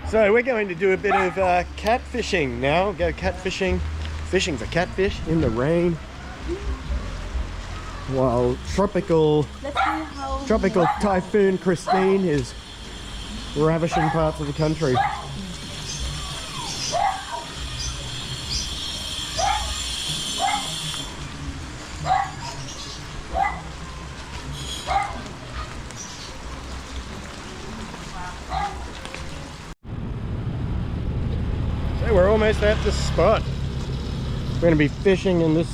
So we're going to do a bit of catfishing now. Go catfishing, fishing for catfish in the rain. While tropical Typhoon Kristine is ravaging parts of the country. So we're almost at the spot. We're going to be fishing in this,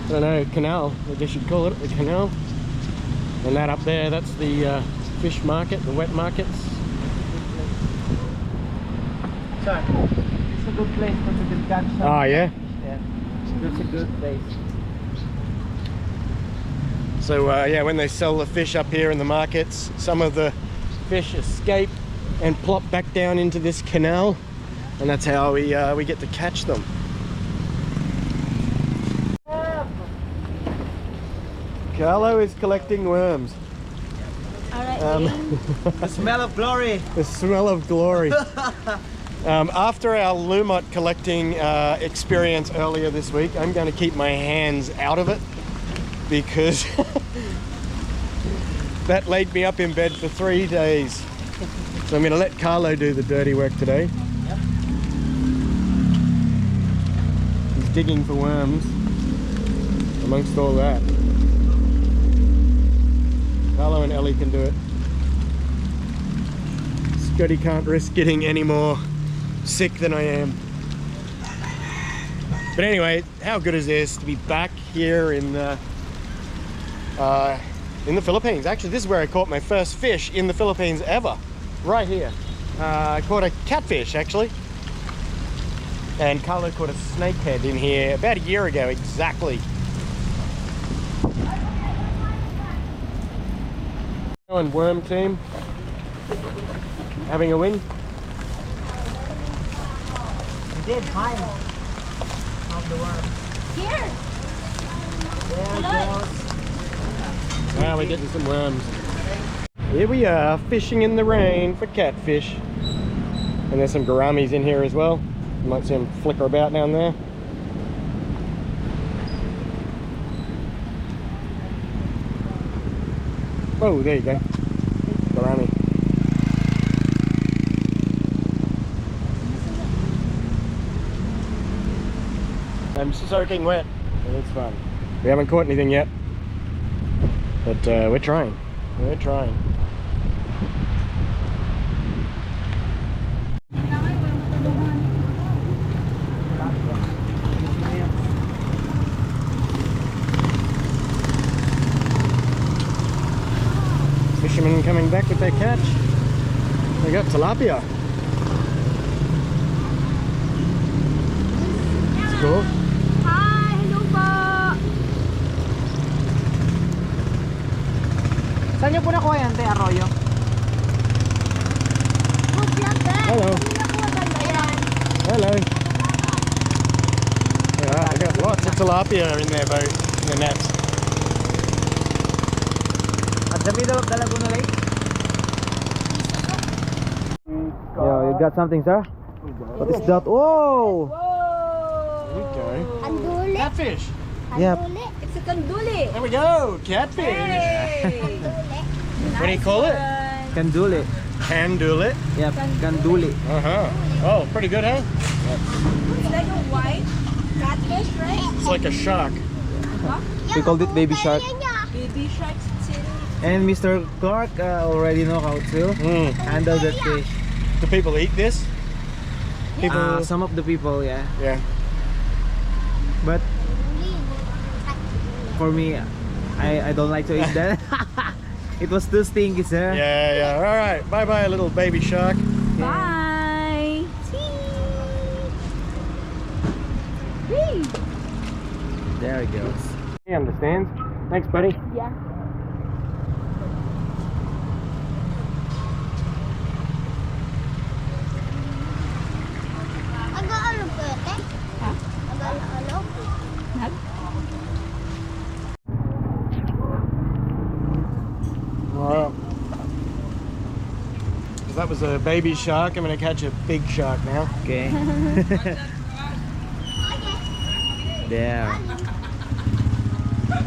I don't know, canal, I guess you'd call it, the canal. And that up there, that's the fish market, the wet markets. So, it's a good place for the good catch. Oh yeah? Yeah, it's a good place. So yeah, when they sell the fish up here in the markets, some of the fish escape and plop back down into this canal. And that's how we get to catch them. Carlo is collecting worms. The smell of glory. The smell of glory. After our Lumot collecting experience earlier this week, I'm going to keep my hands out of it because that laid me up in bed for 3 days. So I'm going to let Carlo do the dirty work today. Yep. He's digging for worms amongst all that. Carlo and Ellie can do it. Scotty can't risk getting any more sick than I am. But anyway, how good is this to be back here in the Philippines? Actually, this is where I caught my first fish in the Philippines ever. Right here. I caught a catfish actually. And Carlo caught a snakehead in here about a year ago exactly. And worm team having a wing. We did find the worm. Here. There it goes. Now we're getting some worms. Here we are, fishing in the rain for catfish. And there's some gouramis in here as well. You might see them flicker about down there. Oh, there you go. Gourami. I'm soaking wet. It's fun. We haven't caught anything yet. But we're trying. We're trying. Fishermen coming back with their catch. They got tilapia. It's cool. Hi, hello po. Saan niyo po nakuha yan, Te Arroyo? Hello. Hello. Yeah, I got lots of tilapia in their boat, in the nets. At the middle of the Laguna Lake? Yeah, you got something, sir? What is that? Whoa! Okay. Kanduli. Catfish. Yep. It's a kanduli. There we go. Catfish. Hey. What do you call it? Kanduli. Candule. Yep, kanduli. Oh, pretty good, huh? It's like a white catfish, right? It's like a shark. We called it baby shark. Baby sharks. And Mr. Clark already know how to handle that fish. Do people eat this? People. Some of the people, yeah. Yeah. But for me, I don't like to eat that. It was too stinky, sir. Yeah. All right. Bye, bye, little baby shark. Bye. There it goes. He understands. Thanks, buddy. Yeah. That was a baby shark. I'm gonna catch a big shark now. Okay. There.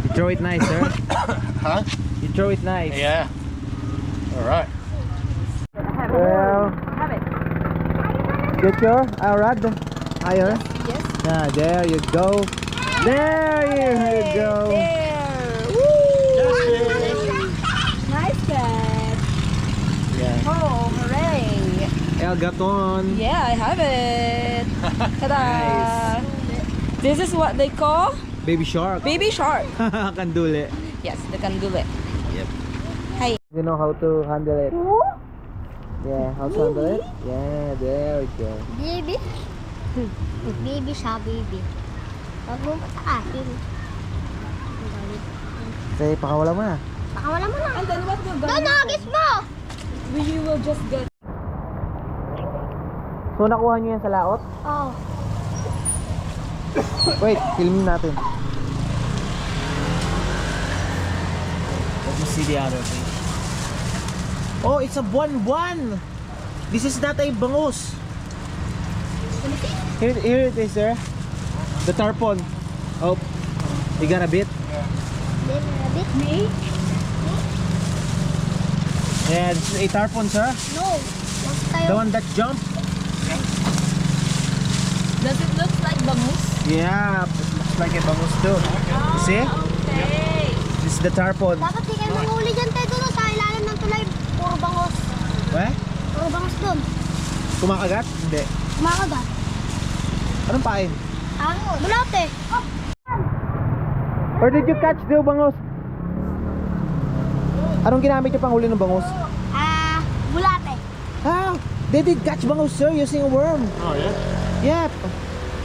You throw it nice, sir. Huh? You throw it nice. Yeah. All right. Well, Have it. get your rod higher. Yes. Ah, there you go. There you go. There. Woo! Nice catch. Yeah. Oh, hooray. El Gaton. Yeah, I have it. Ta-da. This is what they call Baby shark. baby shark. Kandule. Yes, the candule. Yep. Hey. You know how to handle it. Yeah, how to handle it? Yeah, there we go. Baby? Baby siya, baby. Huwag mo sa akin. Say, pakawala mo na. Pakawala mo na. And then what will Doon, nagis mo! We will just get. So, nakuha nyo yan sa laot? Oh. Wait, filmin natin. Let me see the other thing. Oh, it's a buwan-buwan! This is not a bangus. Here it is, sir. The tarpon. Oh, you got a bit? Then, a bit. Me? Yeah, this is a tarpon, sir. No. Huwag The tayo. one that jumped. Does it look like bangus? Yeah, it looks like a bangus too. You see? Okay. This is the tarpon. Dapat di kayo manghuli dyan tayo doon sa ilalim ng tulay. Puro bangos. Eh? Puro bangos doon. Kumakagat? Hindi. Kumakagat. Anong pain? Bulate. Or did you catch the bangus? Anong ginamit niyo pang huli ng bangus? Bulate. Ah, they did catch bangus, sir, using a worm. Oh yeah. Yep.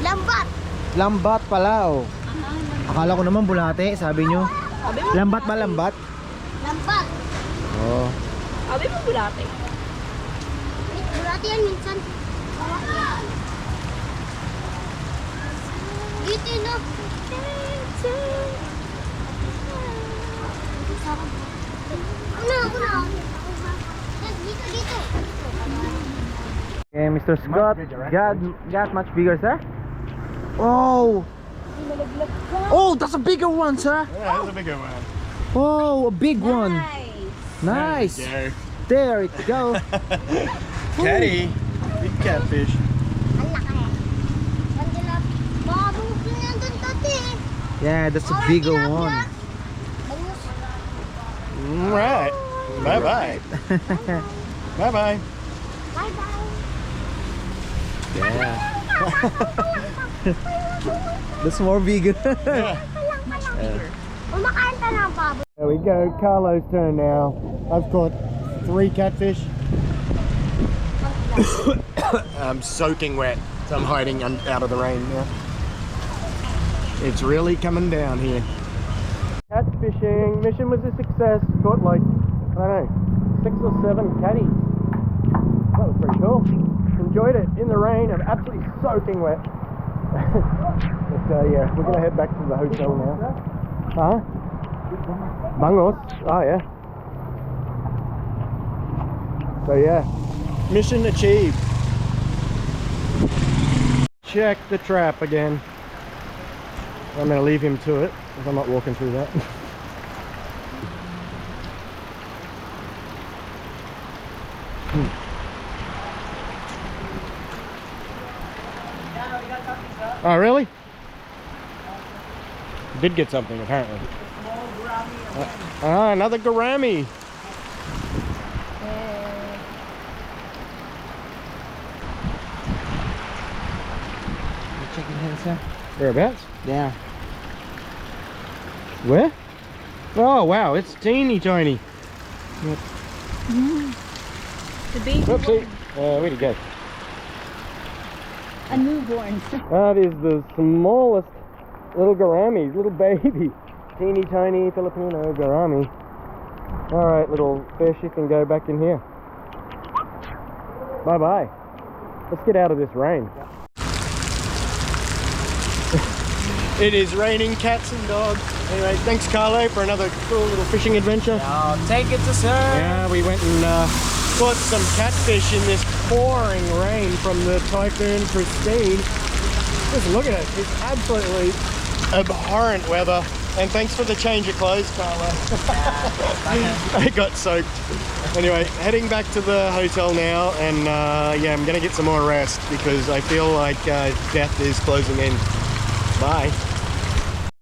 Lambat. Lambat pala, oh. Akala ko naman bulate, sabi nyo. Lambat ba lambat? Lambat. Oh. Abi mo bulate. Bulate yan minsan. Dito no. Ano? Dito, dito. Okay, Mr. Scott got much bigger, sir. Oh! Oh, that's a bigger one, sir. Yeah, that's a bigger one. Oh, a big one. Nice. Nice. There it go. Catty. Big catfish. Ang laki. Mandila. Baka bungos na yan doon dati. Yeah, that's a bigger one. Bangus. Right. Bye bye. Bye bye. Bye-bye. Yeah. That's more bigger. Yeah. Kumakain ka ng baboy. There we go. Carlo's turn now. I've caught 3 catfish. I'm soaking wet, so I'm hiding out of the rain now. It's really coming down here. Catfishing mission was a success. Caught like, I don't know, 6 or 7 catties. That was pretty cool. Enjoyed it in the rain. I'm absolutely soaking wet. But yeah, we're gonna head back to the hotel now. Huh? Bangos? Oh yeah. So yeah, mission achieved. Check the trap again. I'm gonna leave him to it if I'm not walking through that. Oh really? Did get something apparently. Another gourami. Checking here, sir. Whereabouts? Yeah. Where? Oh wow, it's teeny tiny. The baby Whoopsie. Where'd he go? a newborn. That is the smallest little gourami, little baby. Teeny tiny Filipino gourami. Alright little fish, you can go back in here. Bye bye. Let's get out of this rain. It is raining cats and dogs. Anyway, thanks Carlo for another cool little fishing adventure. I'll take it to sir. Yeah, we went and caught some catfish in this pouring rain from the Typhoon Kristine. Just look at it, it's absolutely abhorrent weather. And thanks for the change of clothes, Carla. I got soaked. Anyway, heading back to the hotel now, and yeah, I'm gonna get some more rest because I feel like death is closing in. Bye.